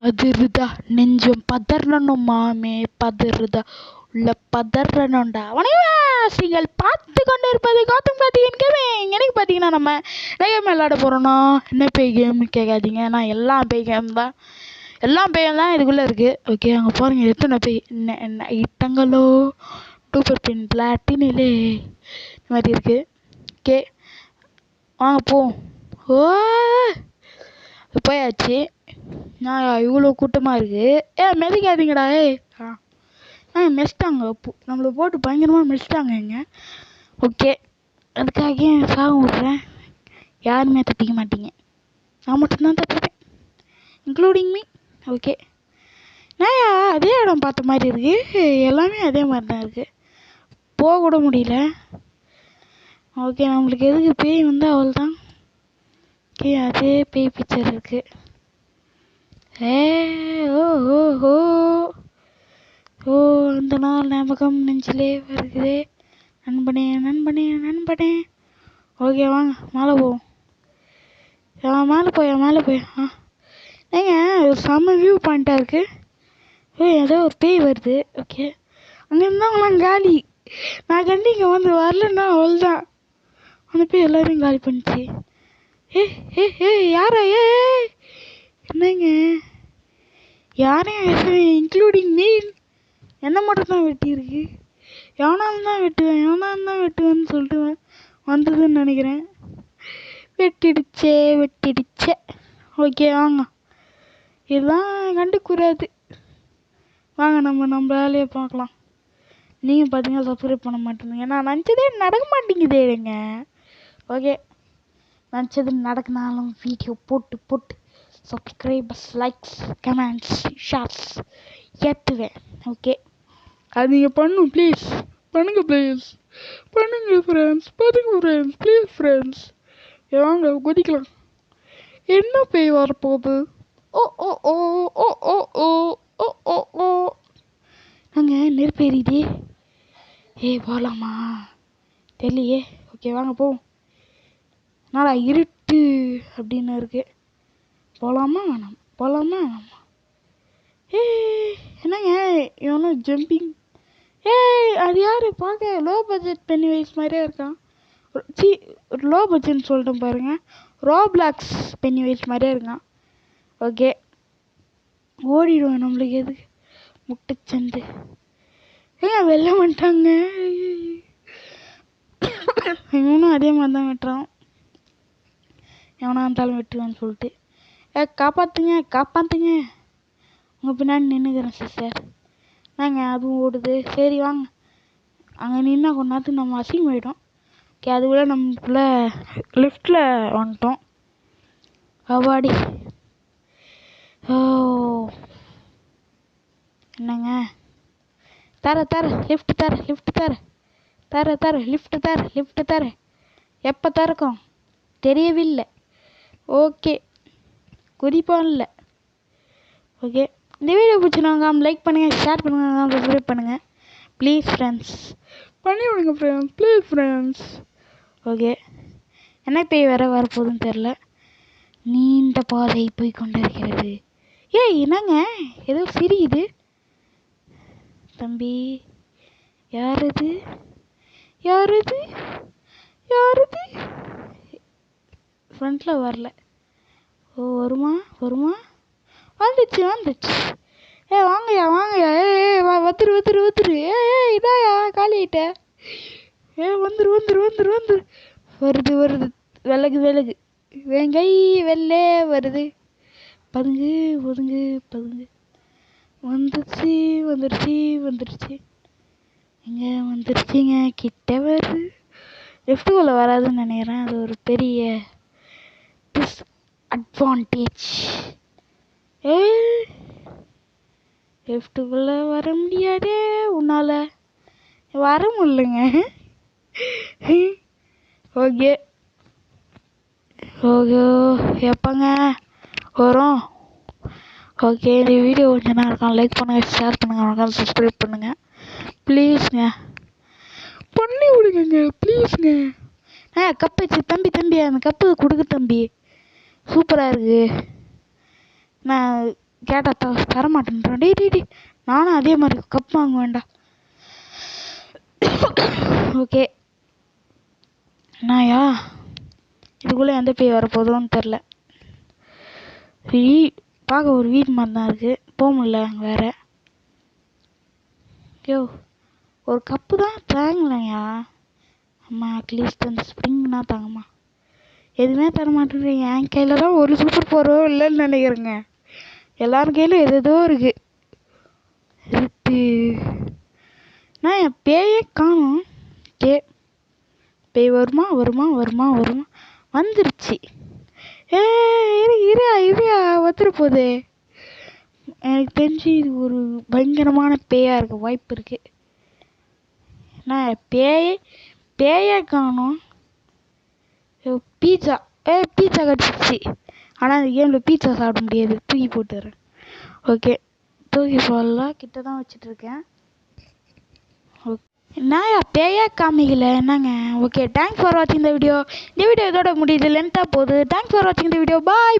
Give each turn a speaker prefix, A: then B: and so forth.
A: அதிருதா நெஞ்சம் பதறணும் மாமே பதறுதா உள்ள பதறணும்டா. வணக்கம் பார்த்து கொண்டு இருப்பது கௌதம் கார்த்திகேயன் கேமிங். எனக்கு பார்த்தீங்கன்னா நம்ம கேம் விளையாட போகிறோன்னா என்ன பேய் கேம்னு கேட்காதீங்க. நான் எல்லா பேய் கேம் தான் இதுக்குள்ளே இருக்குது. ஓகே அங்கே பாருங்கள் எத்தனை பேய் என்ன இட்டங்களோ டூப்பர் பின் பிளாட்டினிலே இந்த மாதிரி இருக்குது. ஓகே வாங்க போவோம். ஓ போயாச்சு. நான் இவ்வளோ கூட்டமாக இருக்குது. மெதிக்காதீங்கடா. மெச்சிட்டாங்க நம்மளை போட்டு பயங்கரமாக மெச்சிட்டாங்க இங்கே. ஓகே அதுக்காக சாகம் விட்றேன். யாருமே தப்பிக்க மாட்டீங்க. நான் மட்டும்தான் தப்பிப்பேன், இன்க்ளூடிங் மீ. ஓகே நான் அதே இடம் பார்த்த மாதிரி இருக்குது. எல்லாமே அதே மாதிரி தான் இருக்குது. போக கூட முடியல. ஓகே நம்மளுக்கு எதுக்கு பேய் வந்து அவள் தான். ஓகே அதே பேய் பிக்சர் இருக்குது. ஓ அந்த நாள் ஞாபகம் நெஞ்சிலே வருகிறே நண்பனே நண்பனே நண்பனே. ஓகே வாங்க மேலே போவோம். மேலே போய் ஏங்க ஒரு செம்ம வியூ பாயிண்ட்டாக இருக்குது. ஏதோ ஒரு பேய் வருது. ஓகே அங்கே இருந்தவங்களாம் காலி. நான் கண்டு இங்கே வந்து வரலன்னா அவள் தான். அந்த பேய் எல்லோரையும் காலி பண்ணிச்சு. யாரா என்னங்க யாரையும் இன்க்ளூடிங் மீ என்ன மட்டும் தான் வெட்டியிருக்கு. எவனாலும் தான் வெட்டுவேன்னு சொல்லிட்டு வந்ததுன்னு நினைக்கிறேன். வெட்டிடுச்சே. ஓகே வாங்க இதெல்லாம் கண்டுக்கூடாது. வாங்க நம்ம வேலையை பார்க்கலாம். நீங்கள் பார்த்தீங்கன்னா சப்ஸ்கிரைப் பண்ண மாட்டேங்க. நான் நினச்சதே நடக்க மாட்டேங்குதேங்க. ஓகே நினச்சது நடக்கினாலும் வீடியோ போட்டு சப்ஸ்கிரைபர்ஸ் லைக்ஸ் கமெண்ட்ஸ் ஷேர்ஸ் ஏற்றுவேன். ஓகே அது நீங்கள் பண்ணுங்க ப்ளீஸ் ஃப்ரெண்ட்ஸ் ப்ளீஸ் ஃப்ரெண்ட்ஸ். வாங்க குதிக்கலாம். என்ன பேய் வரப்போகுது? ஓ ஓ ஓ ஓ ஓ ஓ ஓ ஓ ஓ நாங்கள் நெருப்பு எரியுது. போகலாமா தெரியலையே. ஓகே வாங்க போவோம். நாளா இருட்டு அப்படின்னு இருக்கு. போகலாமா வேணாமா? என்னங்க இவனும் ஜம்பிங். அது யார் பார்க்க லோ பட்ஜெட் பென்னி வைஸ் மாதிரியே இருக்கான். லோ பட்ஜெட்னு சொல்லிட்டேன் பாருங்க. ரோப்ளாக்ஸ் பென்னி வைஸ் மாதிரியே இருக்கான். ஓகே ஓடிடுவேன். நம்மளுக்கு எதுக்கு முட்டைச்சந்து. வெளில வந்துட்டாங்க. இவனும் அதே மாதிரி தான் வெட்டுறான். எவனா இருந்தாலும் வெட்டுவேன்னு சொல்லிட்டு. காப்பாற்றுங்க உங்கள் பின்னாடி நின்றுக்கிறேன் சிஸ்டர். அதுவும் ஓடுது. சரி வாங்க அங்கே நின்னா கொஞ்ச நேரத்துக்கு நம்ம அசிங்கமாயிடும். ஓகே அதுக்குள்ளே நமக்குள்ளே லிஃப்டில் வந்துட்டோம். அவாடி என்னங்க தர லிஃப்ட் தர எப்போ திறக்கும் தெரியவில்லை. ஓகே குறிப்பாக ஓகே இந்த வீடியோ பிடிச்சினாங்க லைக் பண்ணுங்கள், ஷேர் பண்ணுங்கள், சப்ஸ்கிரைப் பண்ணுங்கள் ப்ளீஸ் ஃப்ரெண்ட்ஸ். பண்ணி விடுங்க ஃப்ரெண்ட்ஸ் ப்ளீஸ் ஃப்ரெண்ட்ஸ். ஓகே என்ன பேய் வரப்போகுதுன்னு தெரில. நீண்ட பாதை போய் கொண்டு இருக்கிறது. என்னங்க ஏதோ சிரிக்குது தம்பி. யாரது ஃப்ரண்ட்டில் வரல. வருமா வந்துச்சு. வாங்கயா வந்துரு. இதாயா காலி ஆயிட்ட. வந்துரு வருது விலகு வெங்கை வெள்ளே வருது. பதுங்கு வந்துருச்சு. எங்க வந்துருச்சுங்க. கிட்ட வருது. லெஃப்ட்டுக்குள்ளே வராதுன்னு நினைக்கிறேன். அது ஒரு பெரிய டிஸ்அட்வான்டேஜ். லெஃப்ட்டுக்குள்ளே வர முடியாதே உன்னால். வர முடியலங்க. ஓகே எப்போங்க வரும்? ஓகே இந்த வீடியோ கொஞ்சம் நேரம் இருக்கும். லைக் பண்ணுங்கள், ஷேர் பண்ணுங்கள், சப்ஸ்கிரைப் பண்ணுங்கள் ப்ளீஸ்ங்க. பண்ணி விடுங்க ப்ளீஸ்ங்க. கப்பு வச்சு தம்பி அந்த கப்பு கொடுக்கு தம்பி. சூப்பராக இருக்குது. நான் கேட்டால் தர மாட்டேன்றான். டே நானும் அதே மாதிரி கப் வாங்க வேண்டாம். ஓகே நாயா இதுக்குள்ளே எந்த பேய் வரப்போதும்னு தெரில. பார்க்க ஒரு வீடு மாதிரி தான் இருக்குது, போக முடியல வேறு. ஐயோ ஒரு கப்பு தான் தாங்கலையா அம்மா, அட்லீஸ்ட் அந்த ஸ்ப்ரிங்னா தாங்கம்மா. எதுவுமே தர மாட்டேங்கிறீங்க. என் கையில் தான் ஒரு சூப்பர் பவரோ இல்லைன்னு நினைக்கிறேங்க. எல்லாரும் கையிலும் எதோ இருக்குது. நான் என் பேயே காணும். பேய் வருமா வந்துருச்சு. இரியா வந்துரு போகுது. எனக்கு தெரிஞ்சு இது ஒரு பயங்கரமான பேயாக இருக்க வாய்ப்பு இருக்குது. நான் பேயே காணும். பீட்சா கிடச்சிச்சு. ஆனால் அந்த கேமில் பீட்சா சாப்பிட முடியாது, தூக்கி போட்டுறேன். ஓகே தூக்கி போடலாம், கிட்ட தான் வச்சிட்ருக்கேன். என்னயா பேயா காமிக்கல என்னங்க. ஓகே தேங்க்ஸ் ஃபார் வாட்சிங் த வீடியோ. இந்த வீடியோ இதோட முடியுது, லென்த்தாக போகுது. தேங்க்ஸ் ஃபார் வாட்சிங் த வீடியோ. பாய்.